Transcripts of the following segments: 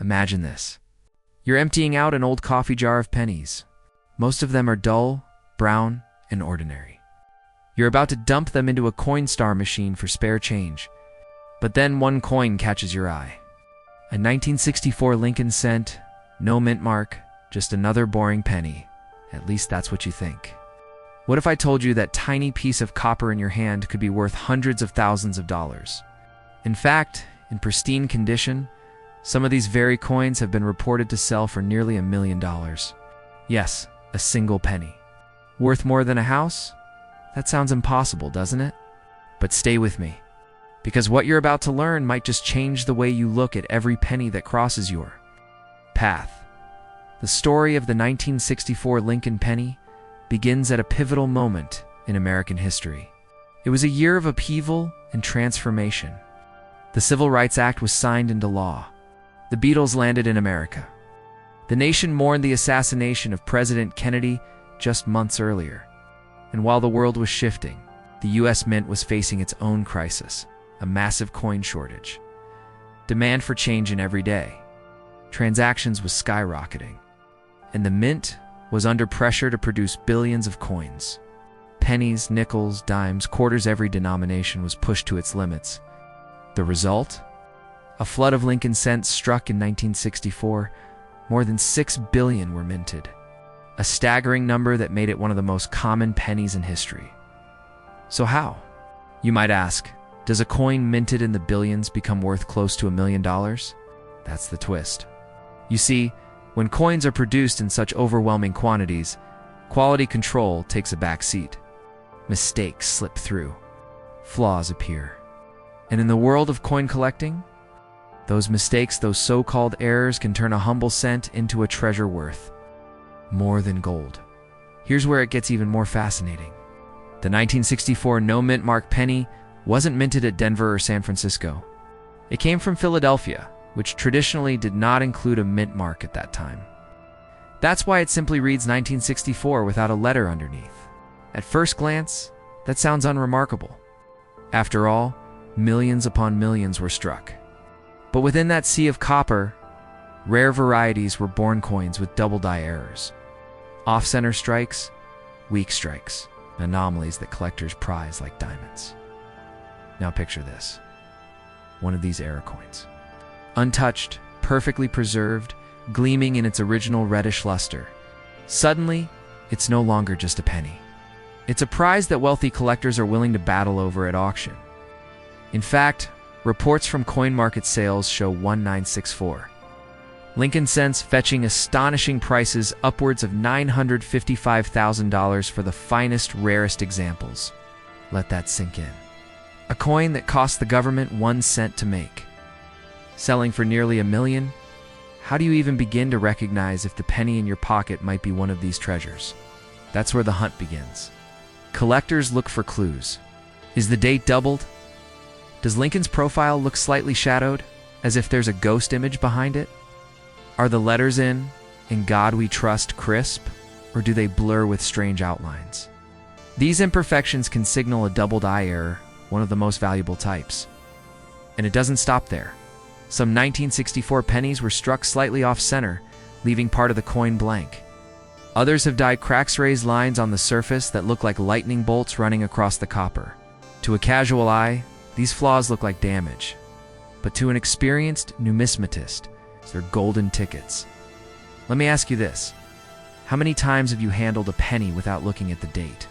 Imagine this. You're emptying out an old coffee jar of pennies. Most of them are dull, brown, and ordinary. You're about to dump them into a Coinstar machine for spare change. But then one coin catches your eye. A 1964 Lincoln cent, no mint mark, just another boring penny. At least that's what you think. What if I told you that tiny piece of copper in your hand could be worth hundreds of thousands of dollars? In fact, in pristine condition, some of these very coins have been reported to sell for nearly $1 million. Yes, a single penny. Worth more than a house? That sounds impossible, doesn't it? But stay with me, because what you're about to learn might just change the way you look at every penny that crosses your path. The story of the 1964 Lincoln penny begins at a pivotal moment in American history. It was a year of upheaval and transformation. The Civil Rights Act was signed into law. The Beatles landed in America. The nation mourned the assassination of President Kennedy just months earlier. And while the world was shifting, the U.S. Mint was facing its own crisis, a massive coin shortage. Demand for change in every day. Transactions was skyrocketing. And the Mint was under pressure to produce billions of coins. Pennies, nickels, dimes, quarters, every denomination was pushed to its limits. The result? A flood of Lincoln cents struck in 1964. More than 6 billion were minted. A staggering number that made it one of the most common pennies in history. So how? You might ask, does a coin minted in the billions become worth close to $1 million? That's the twist. You see, when coins are produced in such overwhelming quantities, quality control takes a back seat. Mistakes slip through. Flaws appear. And in the world of coin collecting, those mistakes, those so-called errors, can turn a humble cent into a treasure worth more than gold. Here's where it gets even more fascinating. The 1964 no mint mark penny wasn't minted at Denver or San Francisco. It came from Philadelphia, which traditionally did not include a mint mark at that time. That's why it simply reads 1964 without a letter underneath. At first glance, that sounds unremarkable. After all, millions upon millions were struck. But within that sea of copper, rare varieties were born coins with double-die errors. Off-center strikes, weak strikes, anomalies that collectors prize like diamonds. Now picture this. One of these error coins. Untouched, perfectly preserved, gleaming in its original reddish luster. Suddenly, it's no longer just a penny. It's a prize that wealthy collectors are willing to battle over at auction. In fact, reports from coin market sales show 1964. Lincoln cents fetching astonishing prices upwards of $955,000 for the finest, rarest examples. Let that sink in. A coin that cost the government 1 cent to make. Selling for nearly $1 million? How do you even begin to recognize if the penny in your pocket might be one of these treasures? That's where the hunt begins. Collectors look for clues. Is the date doubled? Does Lincoln's profile look slightly shadowed, as if there's a ghost image behind it? Are the letters "In God We Trust" crisp, or do they blur with strange outlines? These imperfections can signal a double-die error, one of the most valuable types. And it doesn't stop there. Some 1964 pennies were struck slightly off-center, leaving part of the coin blank. Others have dyed cracks, raised lines on the surface that look like lightning bolts running across the copper. To a casual eye, these flaws look like damage. But to an experienced numismatist, they're golden tickets. Let me ask you this. How many times have you handled a penny without looking at the date?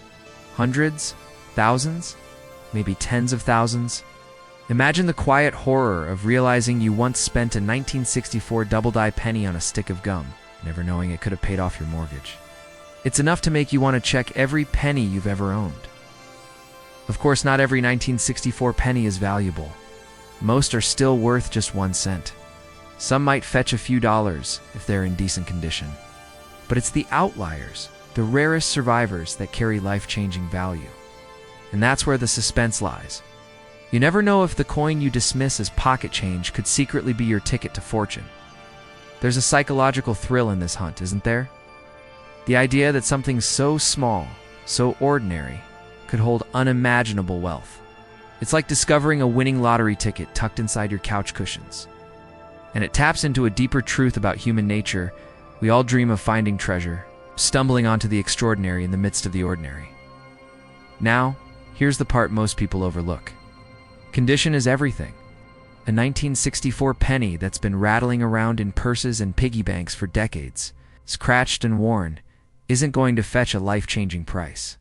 Hundreds? Thousands? Maybe tens of thousands? Imagine the quiet horror of realizing you once spent a 1964 double-die penny on a stick of gum, never knowing it could have paid off your mortgage. It's enough to make you want to check every penny you've ever owned. Of course, not every 1964 penny is valuable. Most are still worth just 1 cent. Some might fetch a few dollars if they're in decent condition. But it's the outliers, the rarest survivors, that carry life-changing value. And that's where the suspense lies. You never know if the coin you dismiss as pocket change could secretly be your ticket to fortune. There's a psychological thrill in this hunt, isn't there? The idea that something so small, so ordinary, could hold unimaginable wealth. It's like discovering a winning lottery ticket tucked inside your couch cushions. And it taps into a deeper truth about human nature. We all dream of finding treasure, stumbling onto the extraordinary in the midst of the ordinary. Now, here's the part most people overlook. Condition is everything. A 1964 penny that's been rattling around in purses and piggy banks for decades, scratched and worn, isn't going to fetch a life-changing price.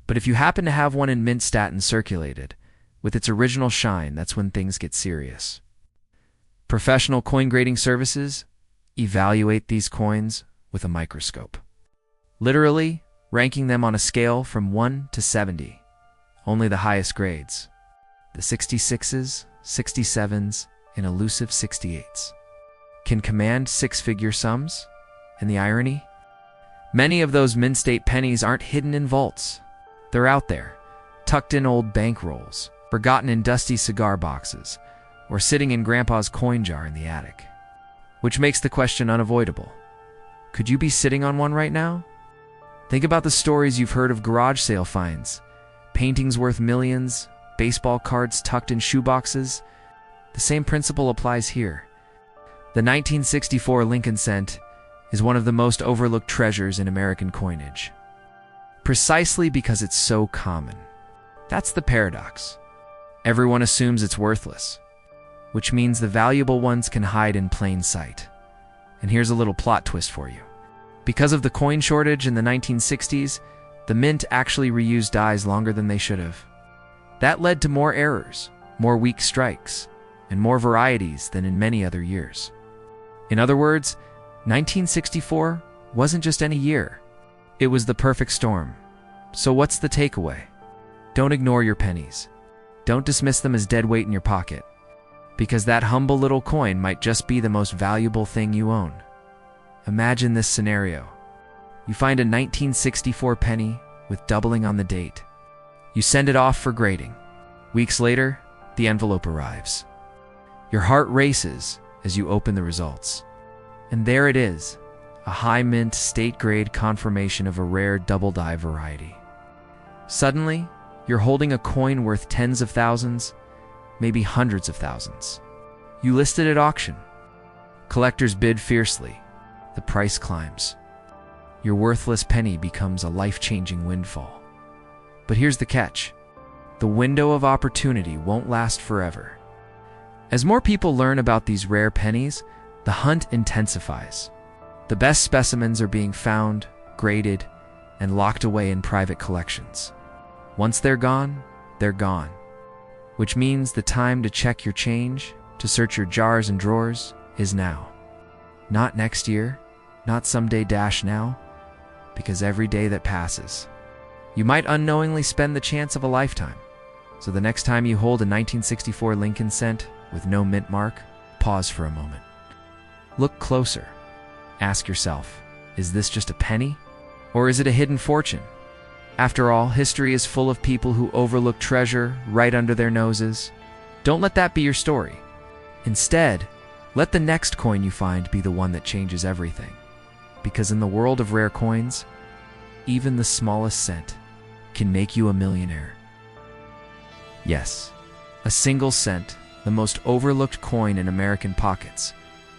But if you happen to have one in mint stat and circulated, with its original shine, that's when things get serious. Professional coin grading services evaluate these coins with a microscope, literally ranking them on a scale from 1 to 70, only the highest grades, the 66s, 67s, and elusive 68s, can command six-figure sums. And the irony? Many of those mint state pennies aren't hidden in vaults. They're out there, tucked in old bank rolls, forgotten in dusty cigar boxes, or sitting in Grandpa's coin jar in the attic. Which makes the question unavoidable. Could you be sitting on one right now? Think about the stories you've heard of garage sale finds, paintings worth millions, baseball cards tucked in shoeboxes. The same principle applies here. The 1964 Lincoln cent is one of the most overlooked treasures in American coinage, precisely because it's so common. That's the paradox. Everyone assumes it's worthless, which means the valuable ones can hide in plain sight. And here's a little plot twist for you. Because of the coin shortage in the 1960s, the mint actually reused dies longer than they should have. That led to more errors, more weak strikes, and more varieties than in many other years. In other words, 1964 wasn't just any year. It was the perfect storm. So what's the takeaway? Don't ignore your pennies. Don't dismiss them as dead weight in your pocket, because that humble little coin might just be the most valuable thing you own. Imagine this scenario. You find a 1964 penny with doubling on the date. You send it off for grading. Weeks later, the envelope arrives. Your heart races as you open the results. And there it is, a high mint state-grade confirmation of a rare double-die variety. Suddenly, you're holding a coin worth tens of thousands, maybe hundreds of thousands. You list it at auction. Collectors bid fiercely. The price climbs. Your worthless penny becomes a life-changing windfall. But here's the catch. The window of opportunity won't last forever. As more people learn about these rare pennies, the hunt intensifies. The best specimens are being found, graded, and locked away in private collections. Once they're gone, which means the time to check your change, to search your jars and drawers, is now. Not next year, not someday dash now, because every day that passes, you might unknowingly spend the chance of a lifetime. So the next time you hold a 1964 Lincoln cent with no mint mark, pause for a moment. Look closer. Ask yourself, is this just a penny? Or is it a hidden fortune? After all, history is full of people who overlook treasure right under their noses. Don't let that be your story. Instead, let the next coin you find be the one that changes everything. Because in the world of rare coins, even the smallest cent can make you a millionaire. Yes, a single cent, the most overlooked coin in American pockets,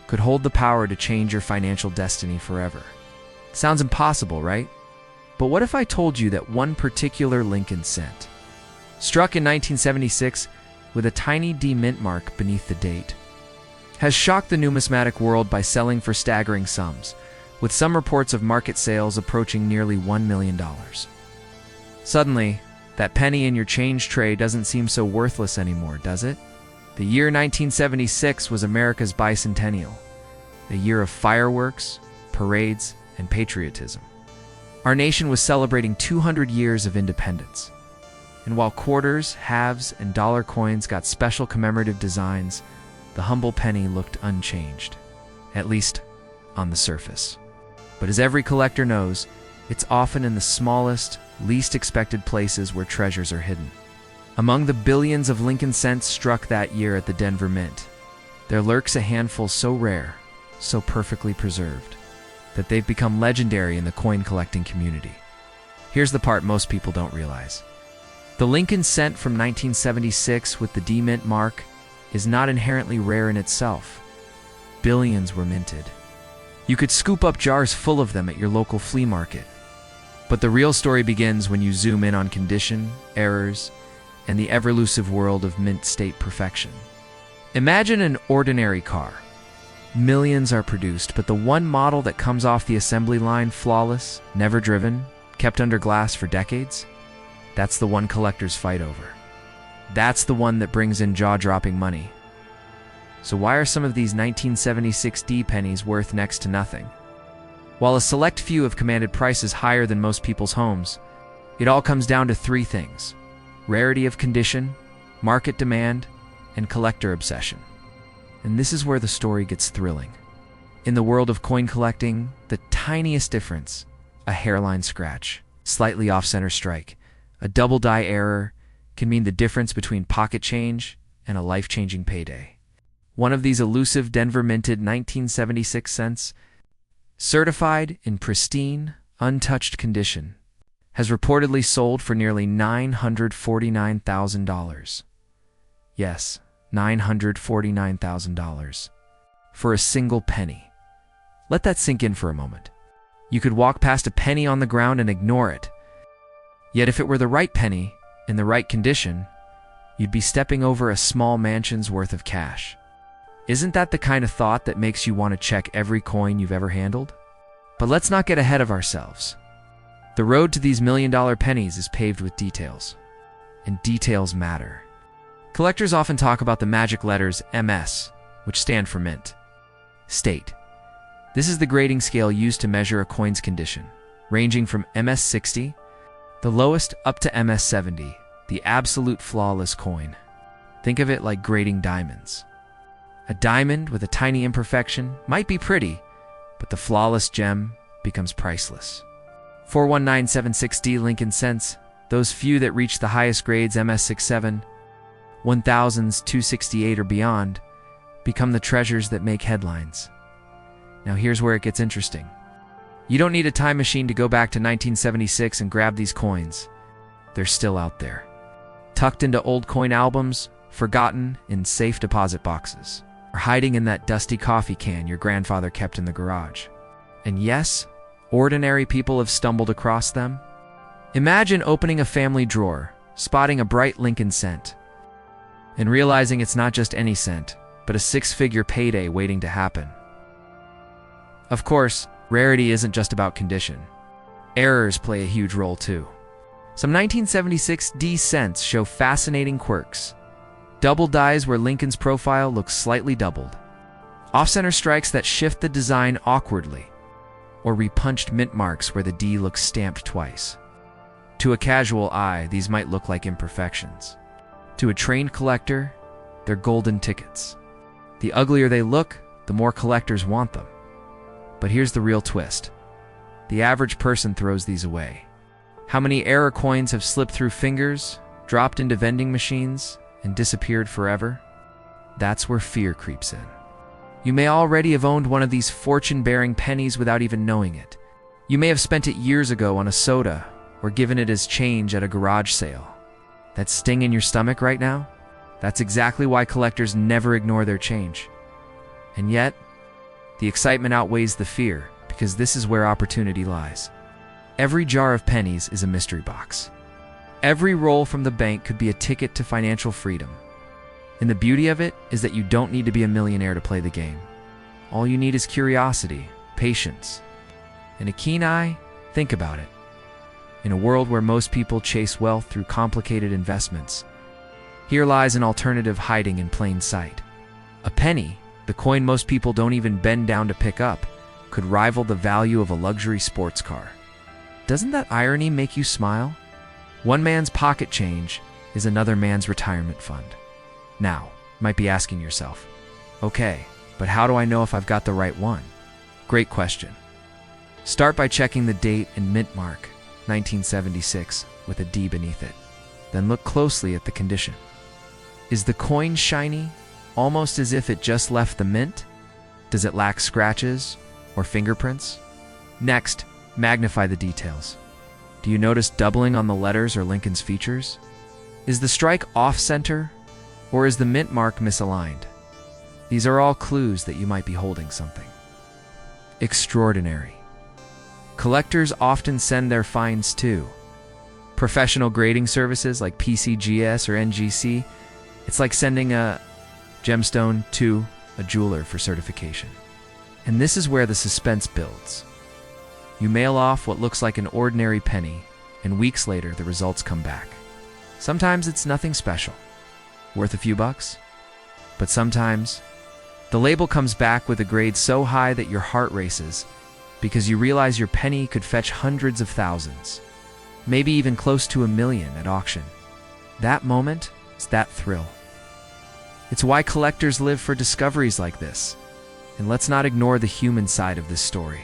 could hold the power to change your financial destiny forever. Sounds impossible, right? But what if I told you that one particular Lincoln cent, struck in 1976 with a tiny D mint mark beneath the date, has shocked the numismatic world by selling for staggering sums, with some reports of market sales approaching nearly $1 million. Suddenly, that penny in your change tray doesn't seem so worthless anymore, does it? The year 1976 was America's bicentennial, a year of fireworks, parades, and patriotism. Our nation was celebrating 200 years of independence. And while quarters, halves, and dollar coins got special commemorative designs, the humble penny looked unchanged, at least on the surface. But as every collector knows, it's often in the smallest, least expected places where treasures are hidden. Among the billions of Lincoln cents struck that year at the Denver Mint, there lurks a handful so rare, so perfectly preserved, that they've become legendary in the coin collecting community. Here's the part most people don't realize. The Lincoln cent from 1976 with the D Mint mark is not inherently rare in itself. billions were minted. You could scoop up jars full of them at your local flea market. But the real story begins when you zoom in on condition, errors, and the ever-elusive world of mint state perfection. Imagine an ordinary car. Millions are produced, but the one model that comes off the assembly line flawless, never driven, kept under glass for decades, that's the one collectors fight over. That's the one that brings in jaw-dropping money. So why are some of these 1976 D pennies worth next to nothing? While a select few have commanded prices higher than most people's homes, it all comes down to three things: rarity of condition, market demand, and collector obsession. And this is where the story gets thrilling. In the world of coin collecting, the tiniest difference, a hairline scratch, slightly off-center strike, a double die error, can mean the difference between pocket change and a life-changing payday. One of these elusive Denver-minted 1976 cents, certified in pristine, untouched condition, has reportedly sold for nearly $949,000. Yes, $949,000 for a single penny. Let that sink in for a moment. You could walk past a penny on the ground and ignore it. Yet if it were the right penny, in the right condition, you'd be stepping over a small mansion's worth of cash. Isn't that the kind of thought that makes you want to check every coin you've ever handled? But let's not get ahead of ourselves. The road to these million-dollar pennies is paved with details. And details matter. Collectors often talk about the magic letters MS, which stand for mint. State. This is the grading scale used to measure a coin's condition, ranging from MS60, the lowest, up to MS70, the absolute flawless coin. Think of it like grading diamonds. A diamond with a tiny imperfection might be pretty, but the flawless gem becomes priceless. 41976D Lincoln cents, those few that reach the highest grades MS67, 1000s 268 or beyond, become the treasures that make headlines. Now here's where it gets interesting. You don't need a time machine to go back to 1976 and grab these coins. They're still out there, tucked into old coin albums, forgotten in safe deposit boxes, or hiding in that dusty coffee can your grandfather kept in the garage. And yes, ordinary people have stumbled across them. Imagine opening a family drawer, spotting a bright Lincoln cent, and realizing it's not just any cent, but a six-figure payday waiting to happen. Of course, rarity isn't just about condition. Errors play a huge role too. Some 1976 D cents show fascinating quirks. Double dies where Lincoln's profile looks slightly doubled. Off-center strikes that shift the design awkwardly. Or repunched mint marks where the D looks stamped twice. To a casual eye, these might look like imperfections. To a trained collector, they're golden tickets. The uglier they look, the more collectors want them. But here's the real twist. The average person throws these away. How many error coins have slipped through fingers, dropped into vending machines, and disappeared forever? That's where fear creeps in. You may already have owned one of these fortune-bearing pennies without even knowing it. You may have spent it years ago on a soda, or given it as change at a garage sale. That sting in your stomach right now? That's exactly why collectors never ignore their change. And yet, the excitement outweighs the fear, because this is where opportunity lies. Every jar of pennies is a mystery box. Every roll from the bank could be a ticket to financial freedom. And the beauty of it is that you don't need to be a millionaire to play the game. All you need is curiosity, patience, and a keen eye. Think about it. In a world where most people chase wealth through complicated investments, here lies an alternative hiding in plain sight. A penny, the coin most people don't even bend down to pick up, could rival the value of a luxury sports car. Doesn't that irony make you smile? One man's pocket change is another man's retirement fund. Now, you might be asking yourself, okay, but how do I know if I've got the right one? Great question. Start by checking the date and mint mark, 1976, with a D beneath it. Then look closely at the condition. Is the coin shiny, almost as if it just left the mint? Does it lack scratches or fingerprints? Next, magnify the details. Do you notice doubling on the letters or Lincoln's features? Is the strike off-center, or is the mint mark misaligned? These are all clues that you might be holding something extraordinary. Collectors often send their finds to professional grading services like PCGS or NGC. It's like sending a gemstone to a jeweler for certification. And this is where the suspense builds. You mail off what looks like an ordinary penny, and weeks later the results come back. Sometimes it's nothing special, worth a few bucks, but sometimes the label comes back with a grade so high that your heart races because you realize your penny could fetch hundreds of thousands, maybe even close to 1 million at auction. That moment is that thrill. It's why collectors live for discoveries like this. And let's not ignore the human side of this story.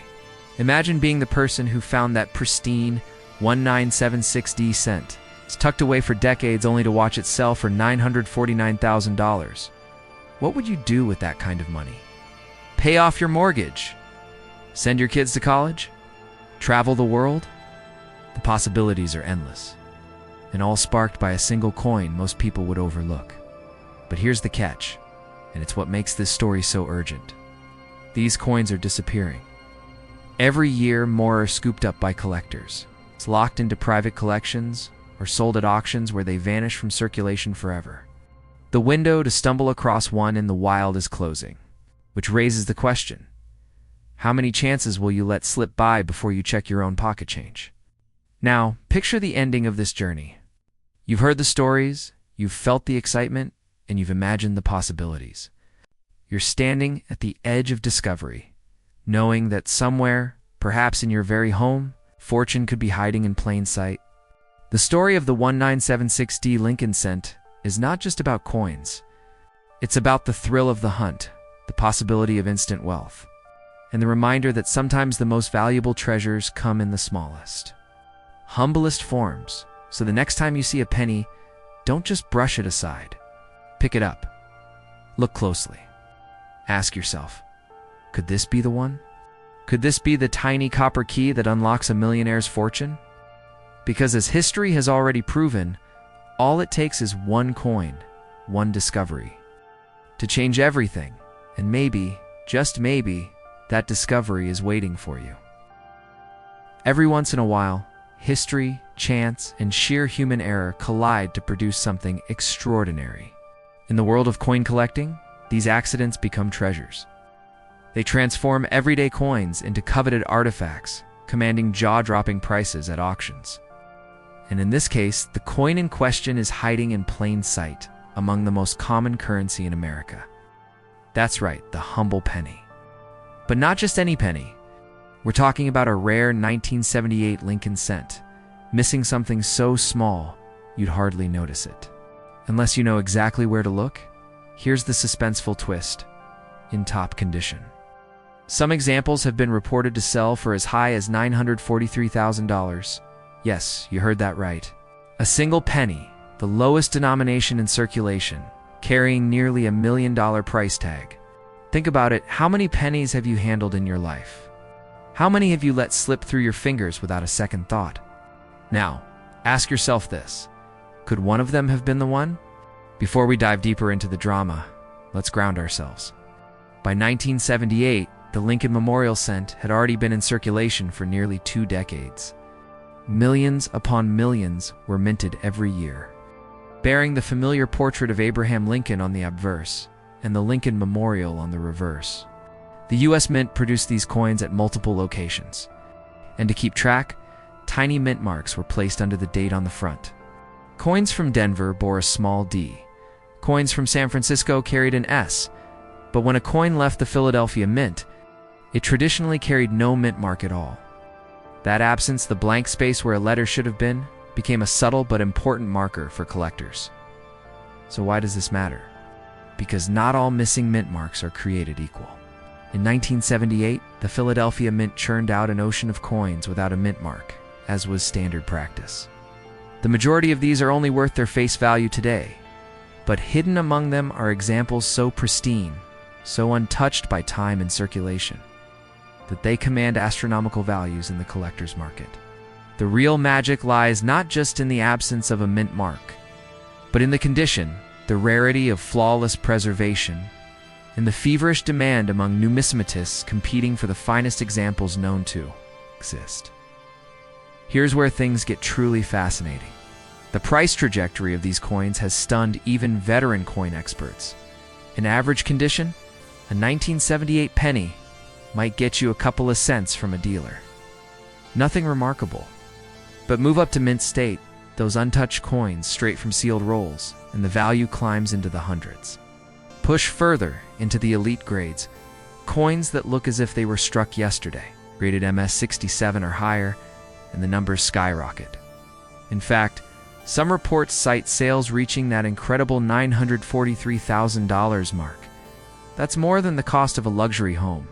Imagine being the person who found that pristine 1976D cent. It's tucked away for decades only to watch it sell for $949,000. What would you do with that kind of money? Pay off your mortgage? Send your kids to college? Travel the world? The possibilities are endless, and all sparked by a single coin most people would overlook. But here's the catch, and it's what makes this story so urgent. These coins are disappearing. Every year, more are scooped up by collectors. It's locked into private collections or sold at auctions where they vanish from circulation forever. The window to stumble across one in the wild is closing, which raises the question, how many chances will you let slip by before you check your own pocket change? Now, picture the ending of this journey. You've heard the stories, you've felt the excitement, and you've imagined the possibilities. You're standing at the edge of discovery, knowing that somewhere, perhaps in your very home, fortune could be hiding in plain sight. The story of the 1976D Lincoln cent is not just about coins. It's about the thrill of the hunt, the possibility of instant wealth, and the reminder that sometimes the most valuable treasures come in the smallest, humblest forms. So the next time you see a penny, don't just brush it aside. Pick it up. Look closely. Ask yourself, could this be the one? Could this be the tiny copper key that unlocks a millionaire's fortune? Because as history has already proven, all it takes is one coin, one discovery, to change everything, and maybe, just maybe, that discovery is waiting for you. Every once in a while, history, chance, and sheer human error collide to produce something extraordinary. In the world of coin collecting, these accidents become treasures. They transform everyday coins into coveted artifacts, commanding jaw-dropping prices at auctions. And in this case, the coin in question is hiding in plain sight among the most common currency in America. That's right, the humble penny. But not just any penny. We're talking about a rare 1978 Lincoln cent, missing something so small you'd hardly notice it. Unless you know exactly where to look, here's the suspenseful twist: in top condition. Some examples have been reported to sell for as high as $943,000. Yes, you heard that right. A single penny, the lowest denomination in circulation, carrying nearly $1 million price tag. Think about it, how many pennies have you handled in your life? How many have you let slip through your fingers without a second thought? Now, ask yourself this: could one of them have been the one? Before we dive deeper into the drama, let's ground ourselves. By 1978, the Lincoln Memorial cent had already been in circulation for nearly 2 decades. Millions upon millions were minted every year, bearing the familiar portrait of Abraham Lincoln on the obverse and the Lincoln Memorial on the reverse. The U.S. Mint produced these coins at multiple locations, and to keep track, tiny mint marks were placed under the date on the front. Coins from Denver bore a small D. Coins from San Francisco carried an S, but when a coin left the Philadelphia Mint, it traditionally carried no mint mark at all. That absence, the blank space where a letter should have been, became a subtle but important marker for collectors. So why does this matter? Because not all missing mint marks are created equal. In 1978, the Philadelphia Mint churned out an ocean of coins without a mint mark, as was standard practice. The majority of these are only worth their face value today, but hidden among them are examples so pristine, so untouched by time and circulation, that they command astronomical values in the collector's market. The real magic lies not just in the absence of a mint mark, but in the condition, the rarity of flawless preservation, and the feverish demand among numismatists competing for the finest examples known to exist. Here's where things get truly fascinating. The price trajectory of these coins has stunned even veteran coin experts. In average condition, a 1978 penny might get you a couple of cents from a dealer. Nothing remarkable. But move up to mint state, those untouched coins straight from sealed rolls, and the value climbs into the hundreds. Push further into the elite grades, coins that look as if they were struck yesterday, rated MS 67 or higher, and the numbers skyrocket. In fact, some reports cite sales reaching that incredible $943,000 mark. That's more than the cost of a luxury home,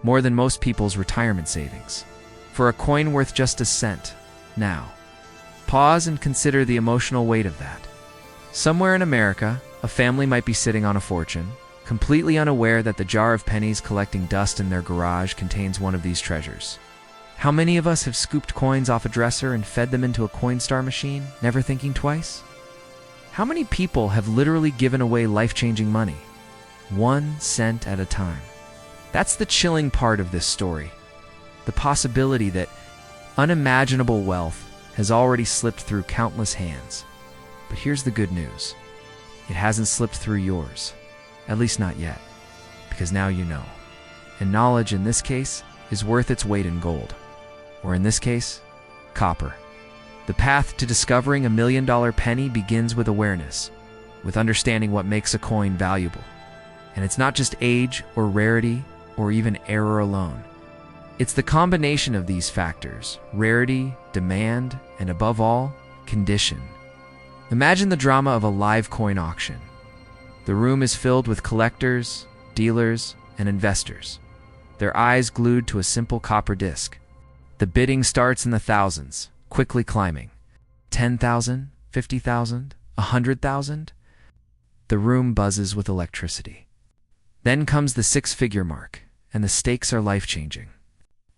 more than most people's retirement savings. For a coin worth just a cent. Now, pause and consider the emotional weight of that. Somewhere in America, a family might be sitting on a fortune, completely unaware that the jar of pennies collecting dust in their garage contains one of these treasures. How many of us have scooped coins off a dresser and fed them into a Coinstar machine, never thinking twice? How many people have literally given away life-changing money, 1 cent at a time? That's the chilling part of this story. The possibility that unimaginable wealth has already slipped through countless hands. But here's the good news. It hasn't slipped through yours. At least not yet. Because now you know. And knowledge in this case is worth its weight in gold. Or in this case, copper. The path to discovering $1 million penny begins with awareness, with understanding what makes a coin valuable. And it's not just age or rarity or even error alone. It's the combination of these factors: rarity, demand, and above all, condition. Imagine the drama of a live coin auction. The room is filled with collectors, dealers, and investors, their eyes glued to a simple copper disc. The bidding starts in the thousands, quickly climbing. 10,000, 50,000, 100,000? The room buzzes with electricity. Then comes the 6-figure mark, and the stakes are life-changing.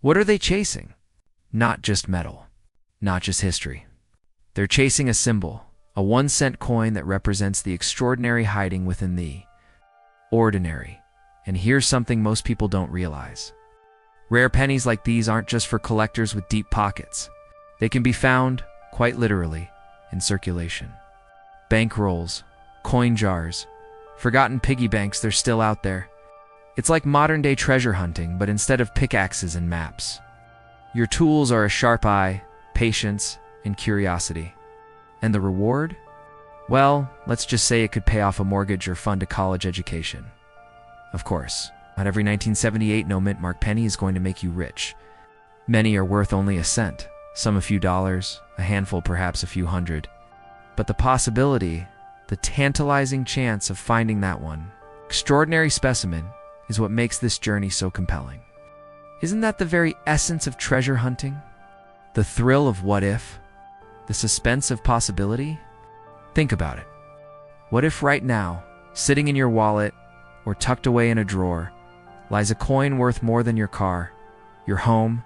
What are they chasing? Not just metal, not just history. They're chasing a symbol, a 1-cent coin that represents the extraordinary hiding within the ordinary. And here's something most people don't realize. Rare pennies like these aren't just for collectors with deep pockets. They can be found, quite literally, in circulation. Bank rolls, coin jars, forgotten piggy banks, they're still out there. It's like modern-day treasure hunting, but instead of pickaxes and maps. Your tools are a sharp eye, patience, and curiosity. And the reward? Well, let's just say it could pay off a mortgage or fund a college education. Of course, not every 1978 no-mint mark penny is going to make you rich. Many are worth only a cent, some a few dollars, a handful perhaps a few hundred. But the possibility, the tantalizing chance of finding that one extraordinary specimen is what makes this journey so compelling. Isn't that the very essence of treasure hunting? The thrill of what if? The suspense of possibility? Think about it. What if right now, sitting in your wallet or tucked away in a drawer, lies a coin worth more than your car, your home,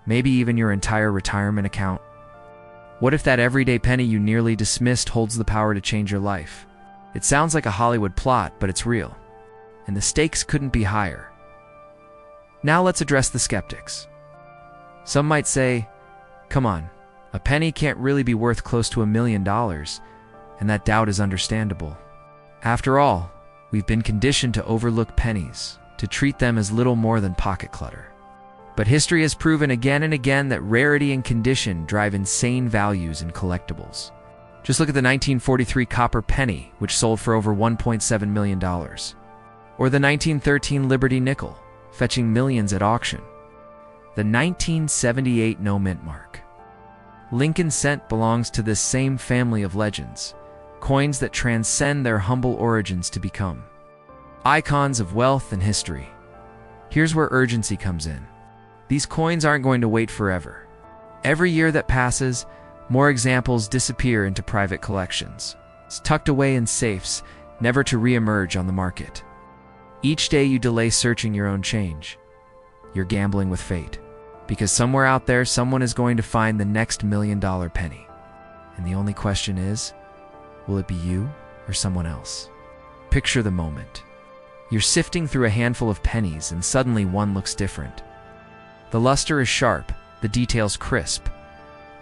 maybe even your entire retirement account? What if that everyday penny you nearly dismissed holds the power to change your life? It sounds like a Hollywood plot, but it's real. And the stakes couldn't be higher. Now let's address the skeptics. Some might say, come on, a penny can't really be worth close to $1 million, and that doubt is understandable. After all, we've been conditioned to overlook pennies, to treat them as little more than pocket clutter. But history has proven again and again that rarity and condition drive insane values in collectibles. Just look at the 1943 copper penny, which sold for over $1.7 million. Or the 1913 Liberty nickel, fetching millions at auction. The 1978 no-mint mark. Lincoln cent belongs to this same family of legends, coins that transcend their humble origins to become icons of wealth and history. Here's where urgency comes in. These coins aren't going to wait forever. Every year that passes, more examples disappear into private collections, tucked away in safes, never to re-emerge on the market. Each day you delay searching your own change, you're gambling with fate. Because somewhere out there, someone is going to find the next $1 million penny. And the only question is, will it be you or someone else? Picture the moment. You're sifting through a handful of pennies, and suddenly one looks different. The luster is sharp, the details crisp.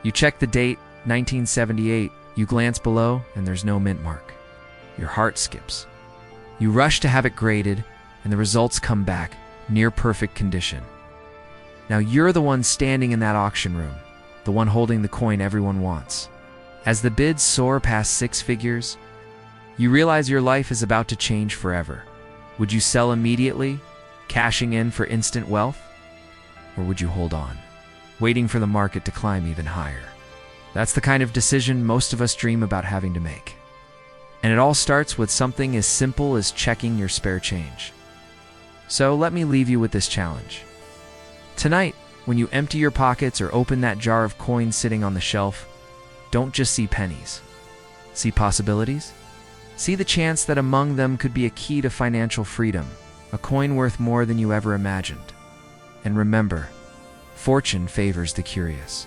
You check the date, 1978, you glance below, and there's no mint mark. Your heart skips. You rush to have it graded, and the results come back, near perfect condition. Now you're the one standing in that auction room, the one holding the coin everyone wants. As the bids soar past 6 figures, you realize your life is about to change forever. Would you sell immediately, cashing in for instant wealth? Or would you hold on, waiting for the market to climb even higher? That's the kind of decision most of us dream about having to make. And it all starts with something as simple as checking your spare change. So let me leave you with this challenge. Tonight, when you empty your pockets or open that jar of coins sitting on the shelf, don't just see pennies. See possibilities? See the chance that among them could be a key to financial freedom, a coin worth more than you ever imagined. And remember, fortune favors the curious,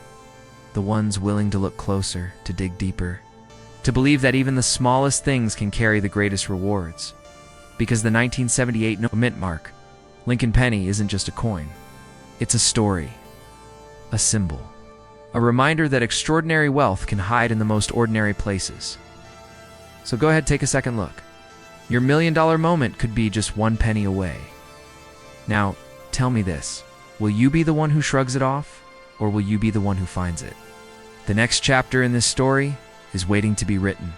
the ones willing to look closer, to dig deeper, to believe that even the smallest things can carry the greatest rewards. Because the 1978 mint mark, Lincoln penny, isn't just a coin. It's a story, a symbol, a reminder that extraordinary wealth can hide in the most ordinary places. So go ahead, take a second look. Your $1 million moment could be just 1 penny away. Now, tell me this, will you be the one who shrugs it off, or will you be the one who finds it? The next chapter in this story is waiting to be written.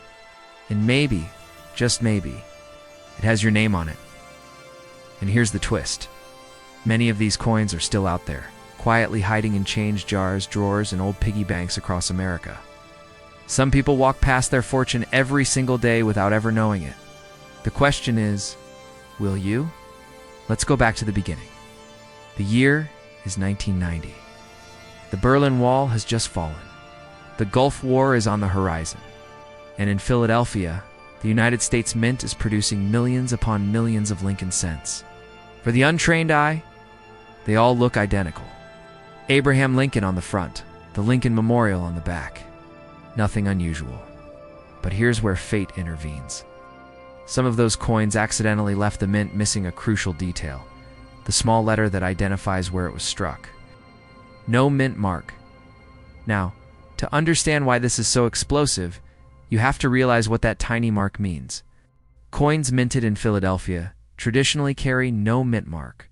And maybe, just maybe, it has your name on it. And here's the twist. Many of these coins are still out there, quietly hiding in change jars, drawers, and old piggy banks across America. Some people walk past their fortune every single day without ever knowing it. The question is, will you? Let's go back to the beginning. The year is 1990. The Berlin Wall has just fallen. The Gulf War is on the horizon. And in Philadelphia, the United States Mint is producing millions upon millions of Lincoln cents. For the untrained eye, they all look identical. Abraham Lincoln on the front, the Lincoln Memorial on the back. Nothing unusual. But here's where fate intervenes. Some of those coins accidentally left the mint missing a crucial detail, the small letter that identifies where it was struck. No mint mark. Now, to understand why this is so explosive, you have to realize what that tiny mark means. Coins minted in Philadelphia traditionally carry no mint mark,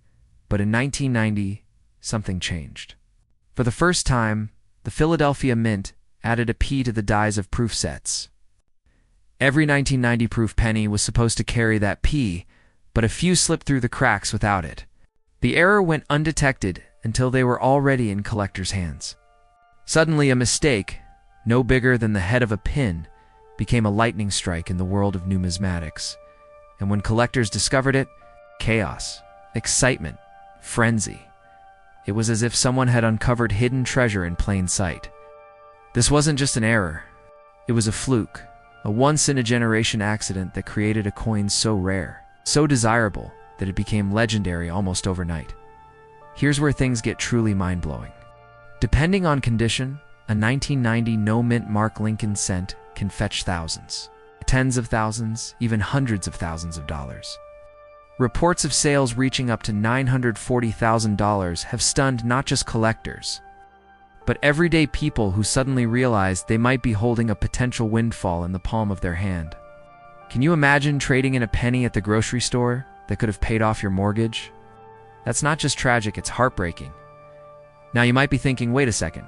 but in 1990, something changed. For the first time, the Philadelphia Mint added a P to the dies of proof sets. Every 1990 proof penny was supposed to carry that P, but a few slipped through the cracks without it. The error went undetected until they were already in collectors' hands. Suddenly, a mistake, no bigger than the head of a pin, became a lightning strike in the world of numismatics. And when collectors discovered it, chaos, excitement, frenzy. It was as if someone had uncovered hidden treasure in plain sight. This wasn't just an error. It was a fluke, a once-in-a-generation accident that created a coin so rare, so desirable, that it became legendary almost overnight. Here's where things get truly mind-blowing. Depending on condition, a 1990 no-mint mark Lincoln cent can fetch thousands, tens of thousands, even hundreds of thousands of dollars. Reports of sales reaching up to $940,000 have stunned not just collectors, but everyday people who suddenly realized they might be holding a potential windfall in the palm of their hand. Can you imagine trading in a penny at the grocery store that could have paid off your mortgage? That's not just tragic, it's heartbreaking. Now you might be thinking, wait a second,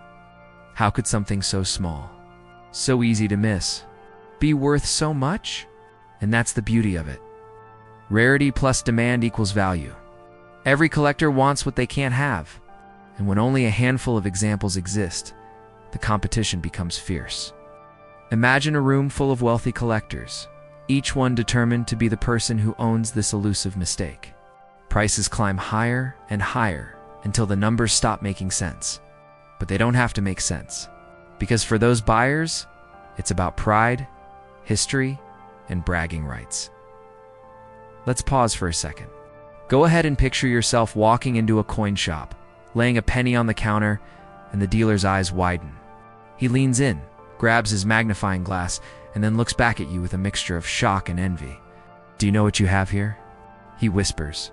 how could something so small, so easy to miss, be worth so much? And that's the beauty of it. Rarity plus demand equals value. Every collector wants what they can't have. And when only a handful of examples exist, the competition becomes fierce. Imagine a room full of wealthy collectors, each one determined to be the person who owns this elusive mistake. Prices climb higher and higher until the numbers stop making sense. But they don't have to make sense, because for those buyers, it's about pride, history, and bragging rights. Let's pause for a second. Go ahead and picture yourself walking into a coin shop, laying a penny on the counter, and the dealer's eyes widen. He leans in, grabs his magnifying glass, and then looks back at you with a mixture of shock and envy. Do you know what you have here? he whispers.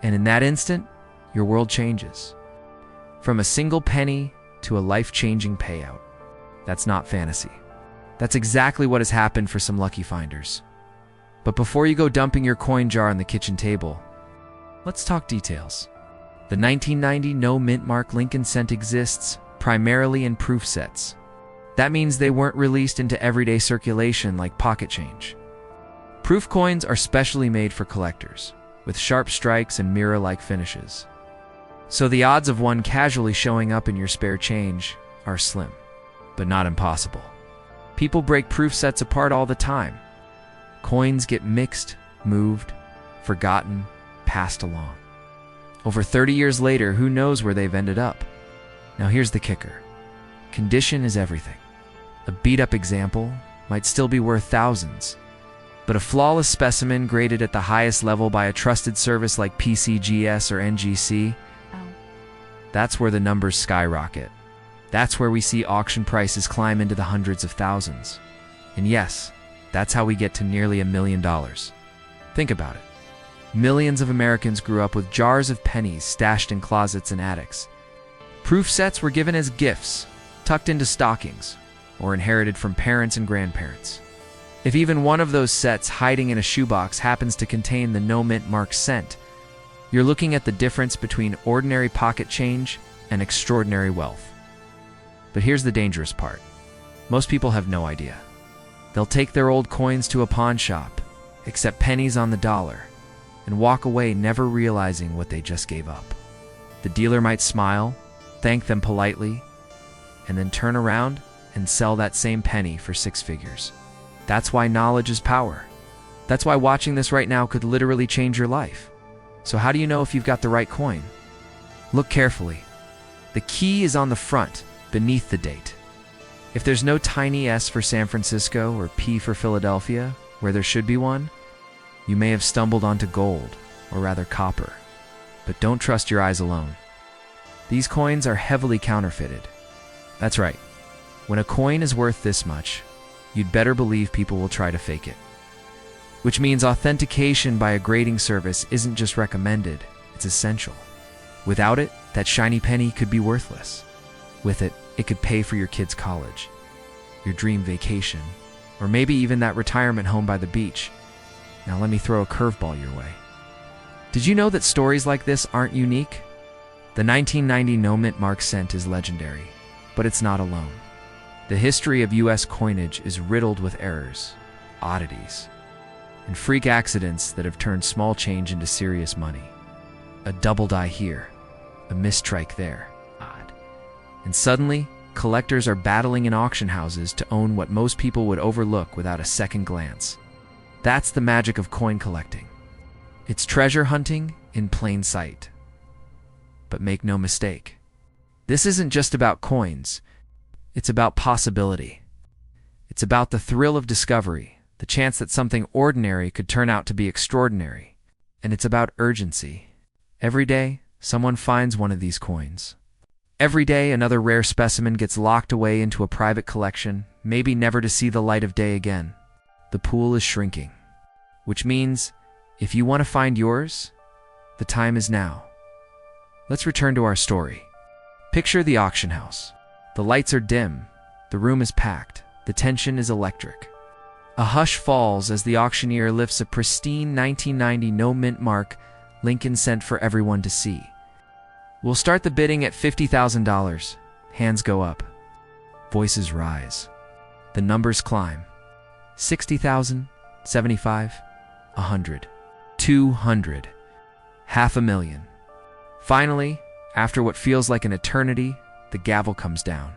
And in that instant, your world changes. From a single penny to a life-changing payout. That's not fantasy. That's exactly what has happened for some lucky finders. But before you go dumping your coin jar on the kitchen table, let's talk details. The 1990 no mint mark Lincoln cent exists primarily in proof sets. That means they weren't released into everyday circulation like pocket change. Proof coins are specially made for collectors, with sharp strikes and mirror-like finishes. So the odds of one casually showing up in your spare change are slim, but not impossible. People break proof sets apart all the time. Coins get mixed, moved, forgotten, passed along. Over 30 years later, who knows where they've ended up? Now here's the kicker. Condition is everything. A beat-up example might still be worth thousands, but a flawless specimen graded at the highest level by a trusted service like PCGS or NGC, that's where the numbers skyrocket. That's where we see auction prices climb into the hundreds of thousands. And yes, that's how we get to nearly $1 million. Think about it. Millions of Americans grew up with jars of pennies stashed in closets and attics. Proof sets were given as gifts, tucked into stockings, or inherited from parents and grandparents. If even one of those sets hiding in a shoebox happens to contain the no mint mark cent, you're looking at the difference between ordinary pocket change and extraordinary wealth. But here's the dangerous part. Most people have no idea. They'll take their old coins to a pawn shop, accept pennies on the dollar, and walk away never realizing what they just gave up. The dealer might smile, thank them politely, and then turn around and sell that same penny for 6 figures. That's why knowledge is power. That's why watching this right now could literally change your life. So how do you know if you've got the right coin? Look carefully. The key is on the front, beneath the date. If there's no tiny S for San Francisco or P for Philadelphia, where there should be one, you may have stumbled onto gold, or rather copper. But don't trust your eyes alone. These coins are heavily counterfeited. That's right. When a coin is worth this much, you'd better believe people will try to fake it. Which means authentication by a grading service isn't just recommended, it's essential. Without it, that shiny penny could be worthless. With it, it could pay for your kid's college, your dream vacation, or maybe even that retirement home by the beach. Now let me throw a curveball your way. Did you know that stories like this aren't unique? The 1990 no mint mark cent is legendary, but it's not alone. The history of US coinage is riddled with errors, oddities, and freak accidents that have turned small change into serious money. A double die here, a mistrike there. And suddenly, collectors are battling in auction houses to own what most people would overlook without a second glance. That's the magic of coin collecting. It's treasure hunting in plain sight. But make no mistake, this isn't just about coins. It's about possibility. It's about the thrill of discovery, the chance that something ordinary could turn out to be extraordinary. And it's about urgency. Every day, someone finds one of these coins. Every day, another rare specimen gets locked away into a private collection, maybe never to see the light of day again. The pool is shrinking, which means if you want to find yours, the time is now. Let's return to our story. Picture the auction house. The lights are dim, the room is packed, the tension is electric. A hush falls as the auctioneer lifts a pristine 1990 no mint mark Lincoln cent for everyone to see. We'll start the bidding at $50,000. Hands go up. Voices rise. The numbers climb. 60,000, 75, 100, 200, $500,000. Finally, after what feels like an eternity, the gavel comes down.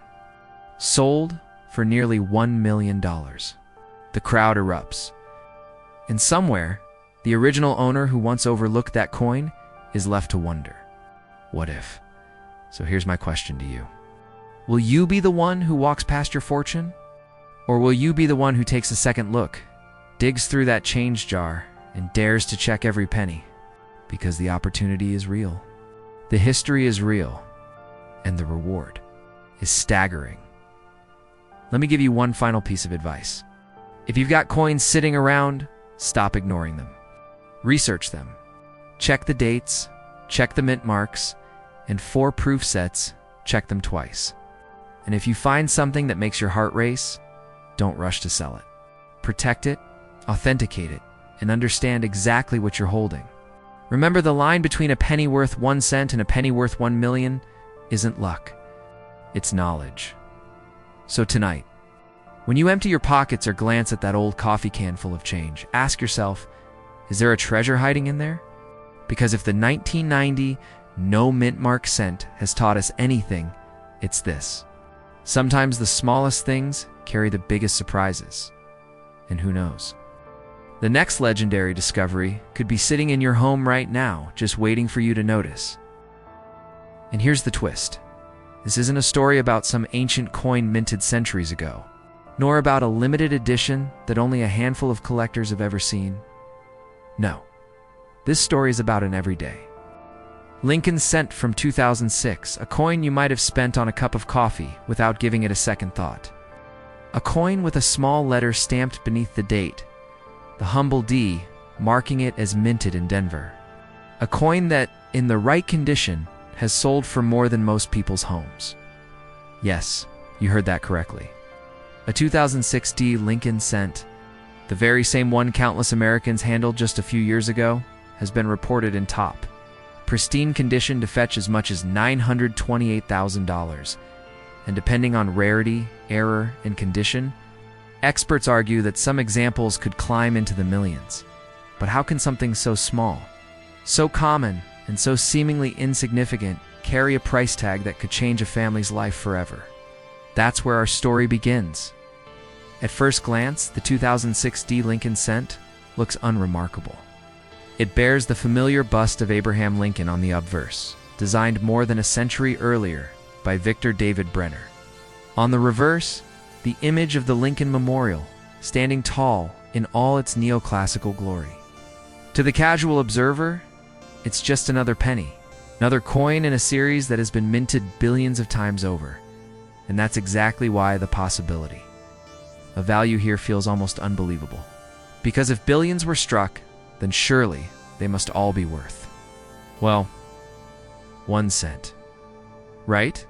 Sold for nearly $1 million. The crowd erupts. And somewhere, the original owner who once overlooked that coin is left to wonder. What if? So here's my question to you. Will you be the one who walks past your fortune? Or will you be the one who takes a second look, digs through that change jar, and dares to check every penny? Because the opportunity is real. The history is real. And the reward is staggering. Let me give you one final piece of advice. If you've got coins sitting around, stop ignoring them. Research them. check the dates, check the mint marks, and 4 proof sets, check them twice. And if you find something that makes your heart race, don't rush to sell it. Protect it, authenticate it, and understand exactly what you're holding. Remember, the line between a penny worth 1 cent and a penny worth 1 million isn't luck. It's knowledge. So tonight, when you empty your pockets or glance at that old coffee can full of change, ask yourself, is there a treasure hiding in there? Because if the 1990 no mint mark cent has taught us anything, it's this. Sometimes the smallest things carry the biggest surprises. And who knows? The next legendary discovery could be sitting in your home right now, just waiting for you to notice. And here's the twist. This isn't a story about some ancient coin minted centuries ago, nor about a limited edition that only a handful of collectors have ever seen. No. This story is about an everyday Lincoln cent from 2006, a coin you might have spent on a cup of coffee without giving it a second thought. A coin with a small letter stamped beneath the date, the humble D, marking it as minted in Denver. A coin that, in the right condition, has sold for more than most people's homes. Yes, you heard that correctly. A 2006 D Lincoln cent, the very same one countless Americans handled just a few years ago, has been reported in top, pristine condition to fetch as much as $928,000. And depending on rarity, error, and condition, experts argue that some examples could climb into the millions. But how can something so small, so common, and so seemingly insignificant carry a price tag that could change a family's life forever? That's where our story begins. At first glance, the 2006 D Lincoln cent looks unremarkable. It bears the familiar bust of Abraham Lincoln on the obverse, designed more than a century earlier by Victor David Brenner. On the reverse, the image of the Lincoln Memorial, standing tall in all its neoclassical glory. To the casual observer, it's just another penny, another coin in a series that has been minted billions of times over. And that's exactly why the possibility of value here feels almost unbelievable. Because if billions were struck, then surely they must all be worth, well, 1 cent. Right?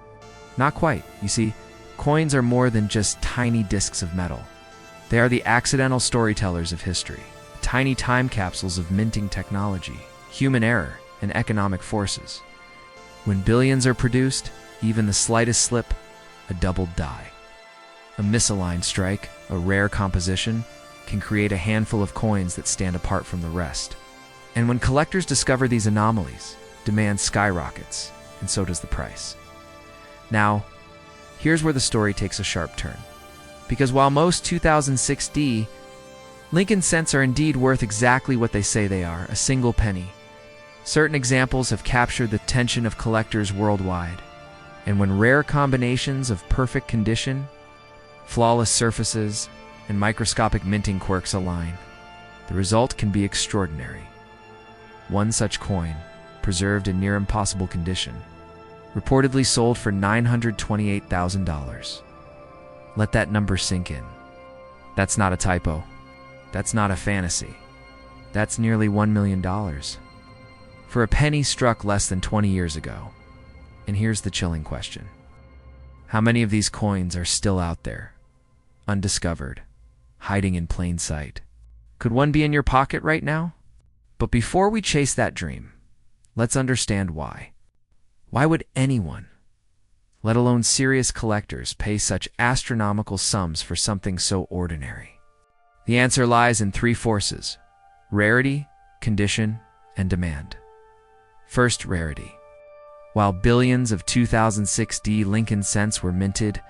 Not quite. You see, coins are more than just tiny discs of metal. They are the accidental storytellers of history, tiny time capsules of minting technology, human error, and economic forces. When billions are produced, even the slightest slip, a doubled die. A misaligned strike, a rare composition, can create a handful of coins that stand apart from the rest. And when collectors discover these anomalies, demand skyrockets, and so does the price. Now, here's where the story takes a sharp turn. Because while most 2006 D Lincoln cents are indeed worth exactly what they say they are, a single penny, certain examples have captured the attention of collectors worldwide. And when rare combinations of perfect condition, flawless surfaces, and microscopic minting quirks align, the result can be extraordinary. One such coin, preserved in near impossible condition, reportedly sold for $928,000. Let that number sink in. That's not a typo. That's not a fantasy. That's nearly $1 million. For a penny struck less than 20 years ago. And here's the chilling question. How many of these coins are still out there, undiscovered, hiding in plain sight? Could one be in your pocket right now? But before we chase that dream, let's understand why. Why would anyone, let alone serious collectors, pay such astronomical sums for something so ordinary? The answer lies in 3 forces: rarity, condition, and demand. First, rarity. While billions of 2006 D Lincoln cents were minted,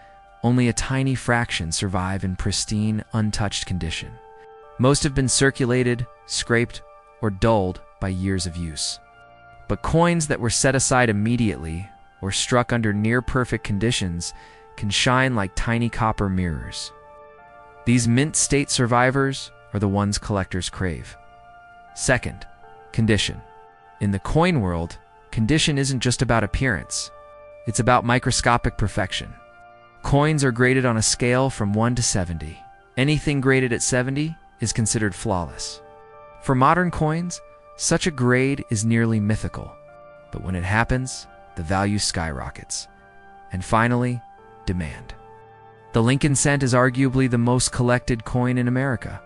only a tiny fraction survive in pristine, untouched condition. Most have been circulated, scraped, or dulled by years of use. But coins that were set aside immediately or struck under near-perfect conditions can shine like tiny copper mirrors. These mint state survivors are the ones collectors crave. Second, condition. In the coin world, condition isn't just about appearance. It's about microscopic perfection. Coins are graded on a scale from 1 to 70. Anything graded at 70 is considered flawless. For modern coins, Such a grade is nearly mythical, but when it happens, the value skyrockets. And finally, demand. The Lincoln cent is arguably the most collected coin in America.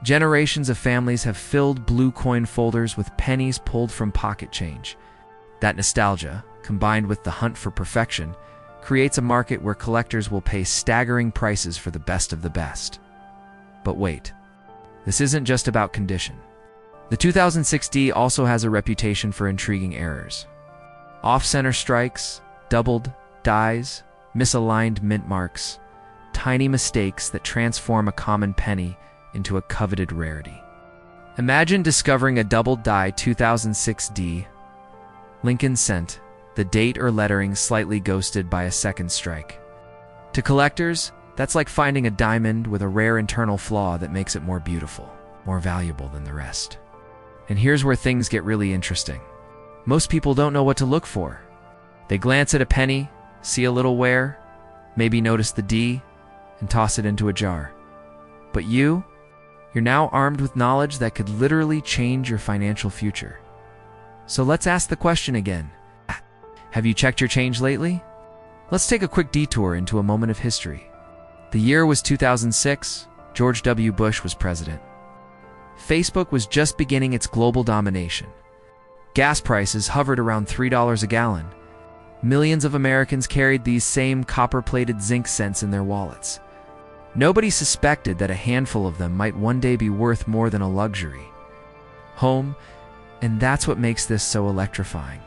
Generations of families have filled blue coin folders with pennies pulled from pocket change. That nostalgia, combined with the hunt for perfection, creates a market where collectors will pay staggering prices for the best of the best. But wait, this isn't just about condition. The 2006D also has a reputation for intriguing errors. Off-center strikes, doubled dies, misaligned mint marks, tiny mistakes that transform a common penny into a coveted rarity. Imagine discovering a doubled die 2006D Lincoln cent, the date or lettering slightly ghosted by a second strike. To collectors, that's like finding a diamond with a rare internal flaw that makes it more beautiful, more valuable than the rest. And here's where things get really interesting. Most people don't know what to look for. They glance at a penny, see a little wear, maybe notice the D, and toss it into a jar. But you're now armed with knowledge that could literally change your financial future. So let's ask the question again. Have you checked your change lately? Let's take a quick detour into a moment of history. The year was 2006. George W. Bush was president. Facebook was just beginning its global domination. Gas prices hovered around $3 a gallon. Millions of Americans carried these same copper-plated zinc cents in their wallets. Nobody suspected that a handful of them might one day be worth more than a luxury home, and that's what makes this so electrifying.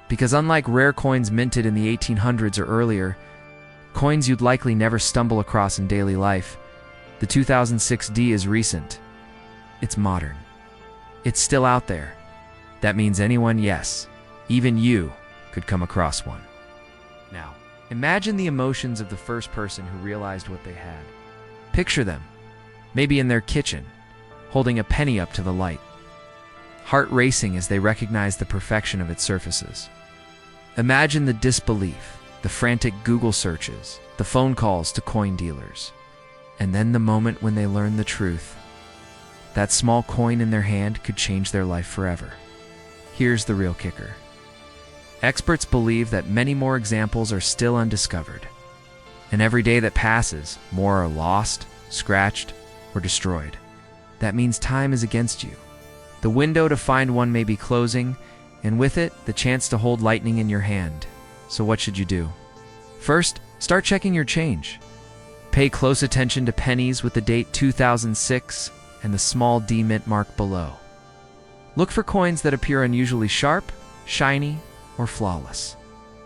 Because unlike rare coins minted in the 1800s or earlier, coins you'd likely never stumble across in daily life, the 2006D is recent. It's modern. It's still out there. That means anyone, yes, even you, could come across one. Now, imagine the emotions of the first person who realized what they had. Picture them, maybe in their kitchen, holding a penny up to the light, heart racing as they recognize the perfection of its surfaces. Imagine the disbelief, the frantic Google searches, the phone calls to coin dealers, and then the moment when they learn the truth. That small coin in their hand could change their life forever. Here's the real kicker. Experts believe that many more examples are still undiscovered. And every day that passes, more are lost, scratched, or destroyed. That means time is against you. The window to find one may be closing, and with it, the chance to hold lightning in your hand. So what should you do? First, start checking your change. Pay close attention to pennies with the date 2006 and the small D mint mark below. Look for coins that appear unusually sharp, shiny, or flawless.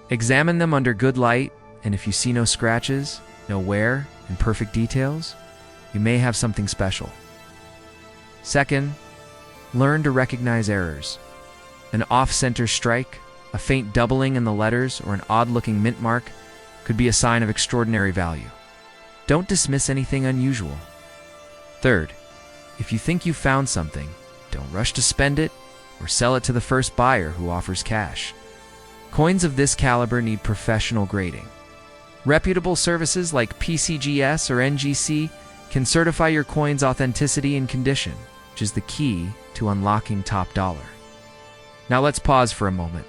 Examine them under good light, and if you see no scratches, no wear, and perfect details, you may have something special. Second, learn to recognize errors. An off-center strike, a faint doubling in the letters, or an odd-looking mint mark could be a sign of extraordinary value. Don't dismiss anything unusual. Third, if you think you found something, don't rush to spend it or sell it to the first buyer who offers cash. Coins of this caliber need professional grading. Reputable services like PCGS or NGC can certify your coin's authenticity and condition, which is the key to unlocking top dollar. Now let's pause for a moment,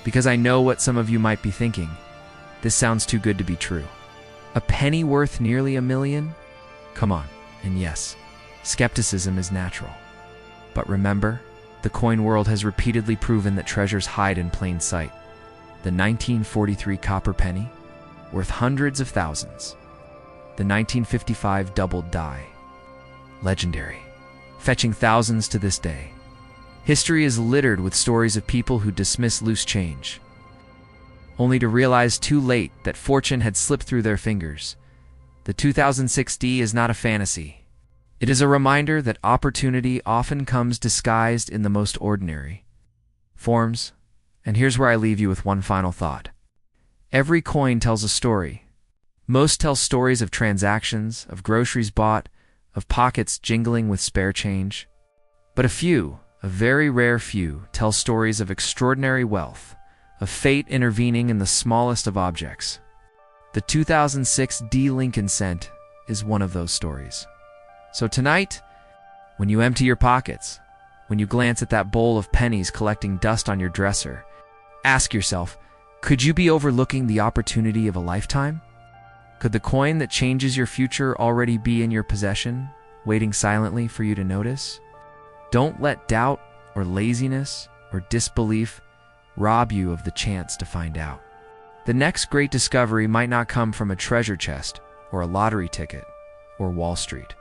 because I know what some of you might be thinking. This sounds too good to be true. A penny worth nearly $1 million? Come on. And yes, skepticism is natural. But remember, the coin world has repeatedly proven that treasures hide in plain sight. The 1943 copper penny, worth hundreds of thousands. The 1955 doubled die, legendary, fetching thousands to this day. History is littered with stories of people who dismiss loose change, only to realize too late that fortune had slipped through their fingers. The 2006D is not a fantasy. It is a reminder that opportunity often comes disguised in the most ordinary forms. And here's where I leave you with one final thought. Every coin tells a story. Most tell stories of transactions, of groceries bought, of pockets jingling with spare change. But a very rare few, tell stories of extraordinary wealth, of fate intervening in the smallest of objects. The 2006 D Lincoln cent is one of those stories. So tonight, when you empty your pockets, When you glance at that bowl of pennies collecting dust on your dresser, ask yourself, could you be overlooking the opportunity of a lifetime? Could the coin that changes your future already be in your possession, waiting silently for you to notice? Don't let doubt or laziness or disbelief rob you of the chance to find out. The next great discovery might not come from a treasure chest or a lottery ticket or Wall Street.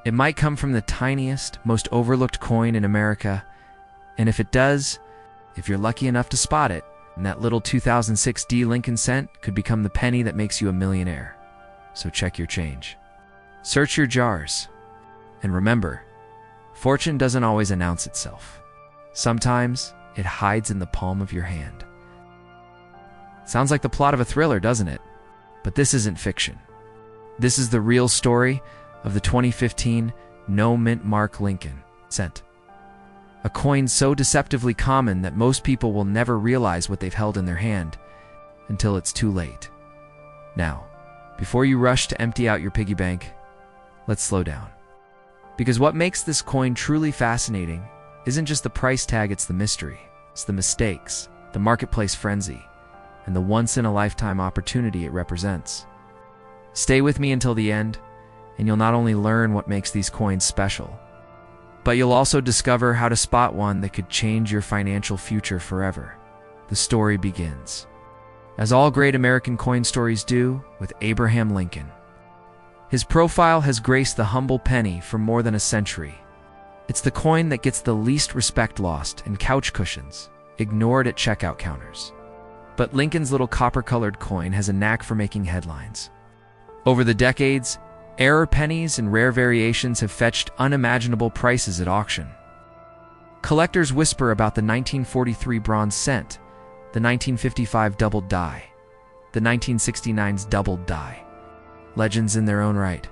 It might come from the tiniest, most overlooked coin in America, and if it does, if you're lucky enough to spot it, and that little 2006 D Lincoln cent could become the penny that makes you a millionaire. So check your change. Search your jars. And remember, fortune doesn't always announce itself. Sometimes it hides in the palm of your hand. Sounds like the plot of a thriller, doesn't it? But this isn't fiction. This is the real story of the 2015 No Mint Mark Lincoln cent. A coin so deceptively common that most people will never realize what they've held in their hand until it's too late. Now, before you rush to empty out your piggy bank, let's slow down. Because what makes this coin truly fascinating isn't just the price tag, it's the mystery. It's the mistakes, the marketplace frenzy, and the once-in-a-lifetime opportunity it represents. Stay with me until the end, and you'll not only learn what makes these coins special, but you'll also discover how to spot one that could change your financial future forever. The story begins, as all great American coin stories do, with Abraham Lincoln. His profile has graced the humble penny for more than a century. It's the coin that gets the least respect lost in couch cushions, ignored at checkout counters. But Lincoln's little copper-colored coin has a knack for making headlines. Over the decades, error pennies and rare variations have fetched unimaginable prices at auction. Collectors whisper about the 1943 bronze cent, the 1955 doubled die, the 1969's doubled die. Legends in their own right.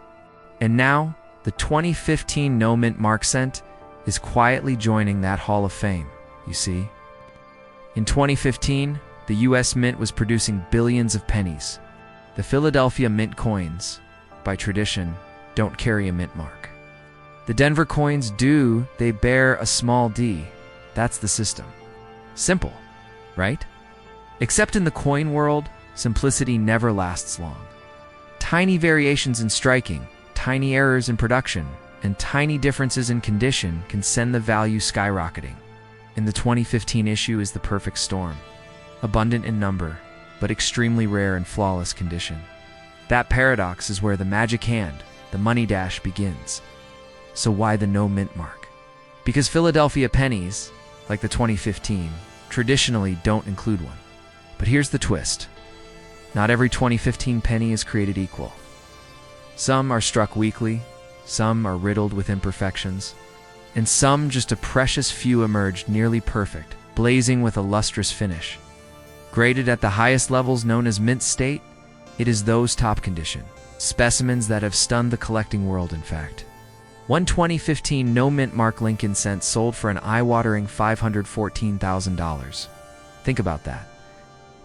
And now, the 2015 No Mint Mark cent is quietly joining that Hall of Fame, you see. In 2015, the U.S. Mint was producing billions of pennies. The Philadelphia Mint coins, by tradition, don't carry a mint mark. The Denver coins do, they bear a small d. That's the system. Simple, right? Except in the coin world, simplicity never lasts long. Tiny variations in striking, tiny errors in production, and tiny differences in condition can send the value skyrocketing. In the 2015 issue is the perfect storm. Abundant in number, but extremely rare in flawless condition. That paradox is where the magic hand, the money dash, begins. So why the no mint mark? Because Philadelphia pennies, like the 2015, traditionally don't include one. But here's the twist. Not every 2015 penny is created equal. Some are struck weakly, some are riddled with imperfections, and some, just a precious few, emerged nearly perfect, blazing with a lustrous finish. Graded at the highest levels known as mint state, it is those top condition specimens that have stunned the collecting world, in fact. One 2015 No Mint Mark Lincoln cent sold for an eye-watering $514,000. Think about that.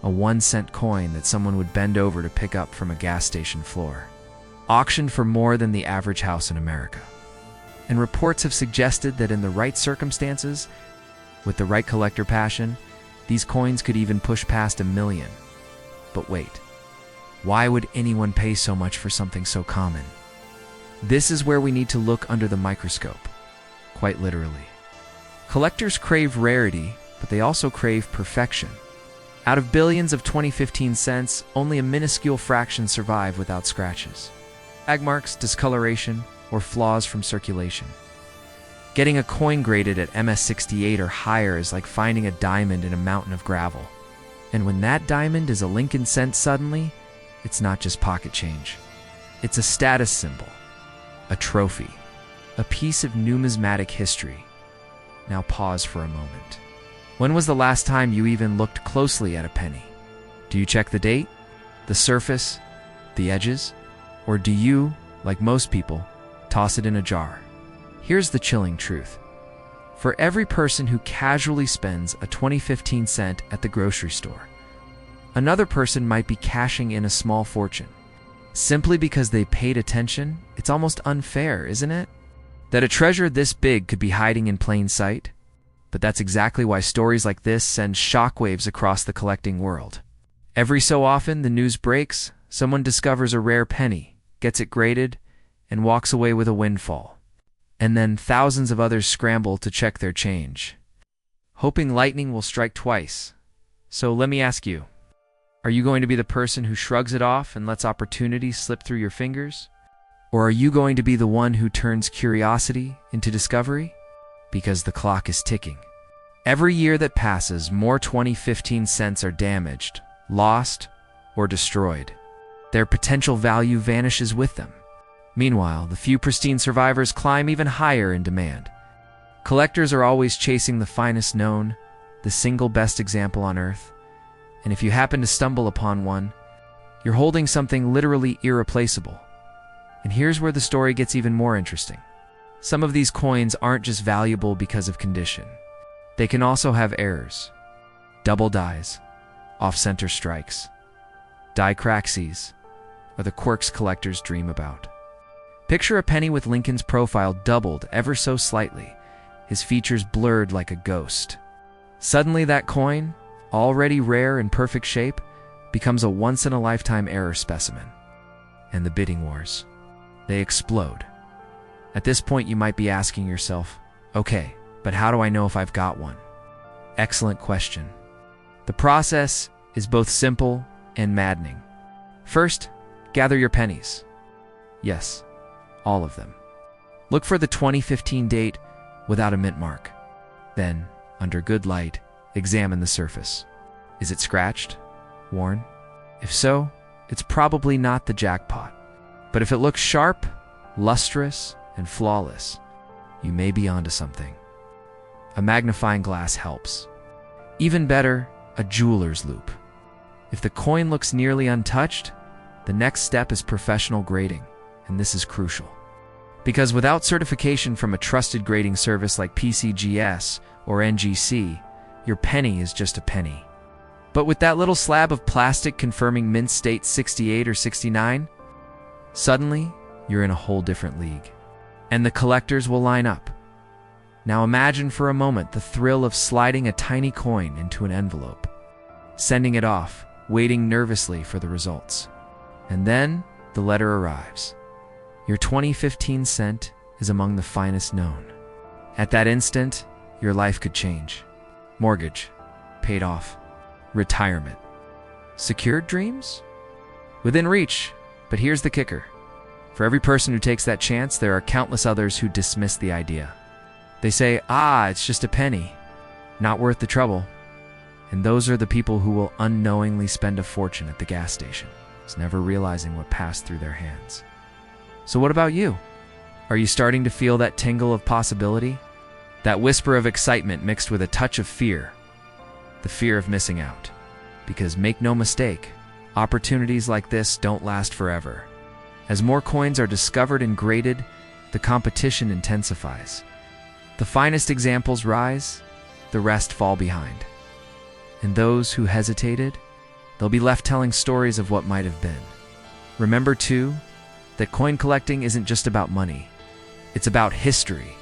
A 1-cent coin that someone would bend over to pick up from a gas station floor. Auctioned for more than the average house in America. And reports have suggested that in the right circumstances, with the right collector passion, these coins could even push past $1 million. But wait, why would anyone pay so much for something so common? This is where we need to look under the microscope, quite literally. Collectors crave rarity, but they also crave perfection. Out of billions of 2015 cents, only a minuscule fraction survive without scratches, tag marks, discoloration, or flaws from circulation. Getting a coin graded at MS68 or higher is like finding a diamond in a mountain of gravel. And when that diamond is a Lincoln cent suddenly, it's not just pocket change. It's a status symbol, a trophy, a piece of numismatic history. Now pause for a moment. When was the last time you even looked closely at a penny? Do you check the date, the surface, the edges? Or do you, like most people, toss it in a jar? Here's the chilling truth. For every person who casually spends a 2015 cent at the grocery store, another person might be cashing in a small fortune. Simply because they paid attention, it's almost unfair, isn't it? That a treasure this big could be hiding in plain sight? But that's exactly why stories like this send shockwaves across the collecting world. Every so often, the news breaks, someone discovers a rare penny, gets it graded, and walks away with a windfall. And then thousands of others scramble to check their change, hoping lightning will strike twice. So let me ask you, are you going to be the person who shrugs it off and lets opportunity slip through your fingers? Or are you going to be the one who turns curiosity into discovery? Because the clock is ticking. Every year that passes, more 2015 cents are damaged, lost, or destroyed. Their potential value vanishes with them. Meanwhile, the few pristine survivors climb even higher in demand. Collectors are always chasing the finest known, the single best example on Earth. And if you happen to stumble upon one, you're holding something literally irreplaceable. And here's where the story gets even more interesting. Some of these coins aren't just valuable because of condition. They can also have errors. Double dies, off-center strikes, dichraxies, or the quirks collectors dream about. Picture a penny with Lincoln's profile doubled ever so slightly, his features blurred like a ghost. Suddenly that coin, already rare and perfect shape, becomes a once-in-a-lifetime error specimen. And the bidding wars. They explode. At this point, you might be asking yourself, okay, but how do I know if I've got one? Excellent question. The process is both simple and maddening. First, gather your pennies. Yes, all of them. Look for the 2015 date without a mint mark. Then, under good light, examine the surface. Is it scratched? Worn? If so, it's probably not the jackpot. But if it looks sharp, lustrous, and flawless, you may be onto something. A magnifying glass helps. Even better, a jeweler's loupe. If the coin looks nearly untouched, the next step is professional grading, and this is crucial. Because without certification from a trusted grading service like PCGS or NGC, your penny is just a penny. But with that little slab of plastic confirming mint state 68 or 69, suddenly you're in a whole different league. And the collectors will line up. Now imagine for a moment the thrill of sliding a tiny coin into an envelope, sending it off, waiting nervously for the results. And then the letter arrives. Your 2015 cent is among the finest known. At that instant, your life could change. Mortgage, paid off. Retirement. Secured dreams? Within reach, but here's the kicker. For every person who takes that chance, there are countless others who dismiss the idea. They say, it's just a penny. Not worth the trouble. And those are the people who will unknowingly spend a fortune at the gas station, never realizing what passed through their hands. So what about you? Are you starting to feel that tingle of possibility? That whisper of excitement mixed with a touch of fear? The fear of missing out. Because make no mistake, opportunities like this don't last forever. As more coins are discovered and graded, the competition intensifies. The finest examples rise, the rest fall behind. And those who hesitated, they'll be left telling stories of what might have been. Remember, too, that coin collecting isn't just about money. It's about history.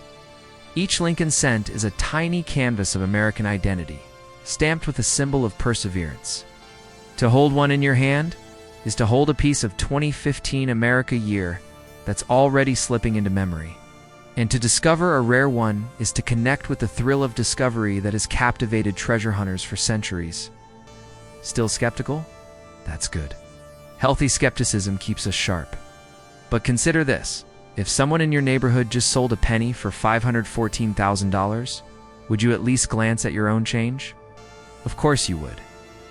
Each Lincoln cent is a tiny canvas of American identity, stamped with a symbol of perseverance. To hold one in your hand is to hold a piece of 2015 America year that's already slipping into memory. And to discover a rare one is to connect with the thrill of discovery that has captivated treasure hunters for centuries. Still skeptical? That's good. Healthy skepticism keeps us sharp. But consider this. If someone in your neighborhood just sold a penny for $514,000, would you at least glance at your own change? Of course you would.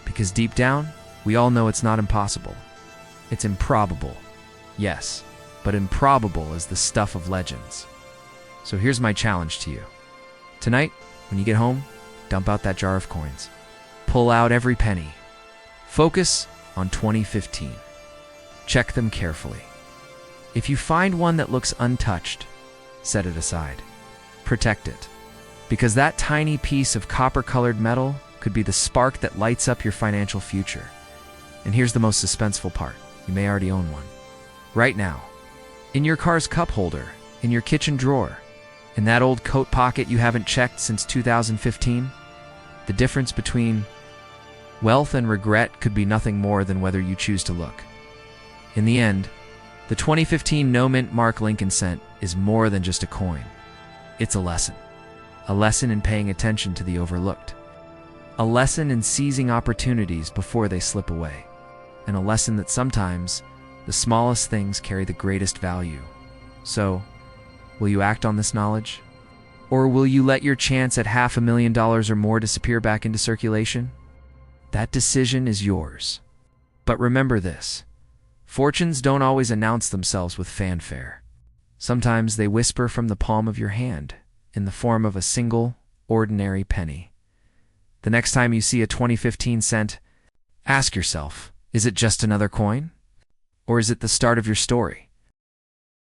Because deep down, we all know it's not impossible. It's improbable. Yes, but improbable is the stuff of legends. So here's my challenge to you. Tonight, when you get home, dump out that jar of coins. Pull out every penny. Focus on 2015. Check them carefully. If you find one that looks untouched, set it aside. Protect it. Because that tiny piece of copper-colored metal could be the spark that lights up your financial future. And here's the most suspenseful part. You may already own one. Right now. In your car's cup holder, in your kitchen drawer, In that old coat pocket you haven't checked since 2015? The difference between wealth and regret could be nothing more than whether you choose to look. In the end, the 2015 no-mint Mark Lincoln cent is more than just a coin. It's a lesson. A lesson in paying attention to the overlooked. A lesson in seizing opportunities before they slip away. And a lesson that sometimes the smallest things carry the greatest value. So, will you act on this knowledge? Or will you let your chance at $500,000 or more disappear back into circulation? That decision is yours. But remember this: fortunes don't always announce themselves with fanfare. Sometimes they whisper from the palm of your hand, in the form of a single, ordinary penny. The next time you see a 2015 cent, ask yourself, is it just another coin? Or is it the start of your story?